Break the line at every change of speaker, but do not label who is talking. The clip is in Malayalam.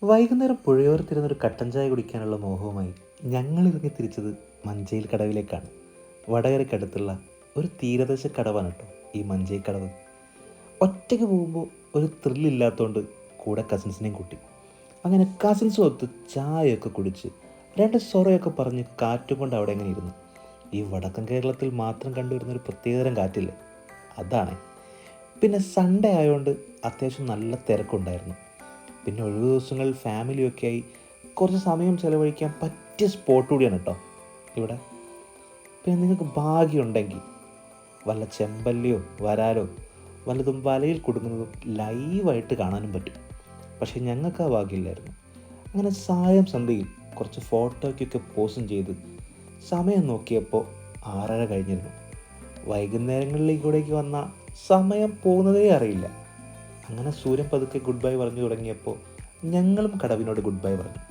വൈകുന്നേരം പുഴയോരത്തിരുന്നൊരു കട്ടൻ ചായ കുടിക്കാനുള്ള മോഹവുമായി ഞങ്ങളിറങ്ങി തിരിച്ചത് മഞ്ചേൽ കടവിലേക്കാണ്. വടകരയ്ക്കടുത്തുള്ള ഒരു തീരദേശ കടവാണ് കേട്ടോ ഈ മഞ്ചേൽ കടവ്. ഒറ്റയ്ക്ക് പോകുമ്പോൾ ഒരു ത്രില്ലില്ലാത്തതുകൊണ്ട് കൂടെ കസിൻസിനെയും കൂട്ടി. അങ്ങനെ കസിൻസും ഒത്ത് ചായയൊക്കെ കുടിച്ച് രണ്ട് സൊറയൊക്കെ പറഞ്ഞ് കാറ്റും കൊണ്ട് അവിടെ എങ്ങനെ ഇരുന്നു. ഈ വടക്കൻ കേരളത്തിൽ മാത്രം കണ്ടുവരുന്നൊരു പ്രത്യേകതരം കാറ്റില്ലേ, അതാണ്. പിന്നെ സൺഡേ ആയതുകൊണ്ട് അത്യാവശ്യം നല്ല തിരക്കുണ്ടായിരുന്നു. പിന്നെ ഒഴിവ് ദിവസങ്ങളിൽ ഫാമിലിയൊക്കെ ആയി കുറച്ച് സമയം ചിലവഴിക്കാൻ പറ്റിയ സ്പോട്ട് കൂടിയാണ് കേട്ടോ ഇവിടെ. പിന്നെ നിങ്ങൾക്ക് ഭാഗ്യമുണ്ടെങ്കിൽ വല്ല ചെമ്പല്ലിയോ വരാലോ വല്ലതും വലയിൽ കുടുങ്ങുന്നതും ലൈവായിട്ട് കാണാനും പറ്റും. പക്ഷേ ഞങ്ങൾക്ക് ആ ഭാഗ്യമില്ലായിരുന്നു. അങ്ങനെ സായം സന്ധ്യയിൽ കുറച്ച് ഫോട്ടോയ്ക്കൊക്കെ പോസ്റ്റും ചെയ്ത് സമയം നോക്കിയപ്പോൾ 6:30 കഴിഞ്ഞിരുന്നു. വൈകുന്നേരങ്ങളിലേക്കൂടേക്ക് വന്ന സമയം പോകുന്നതേ അറിയില്ല. അങ്ങനെ സൂര്യൻ പതുക്കെ ഗുഡ് ബൈ പറഞ്ഞു തുടങ്ങിയപ്പോൾ ഞങ്ങളും കടവിനോട് ഗുഡ് ബൈ പറഞ്ഞു.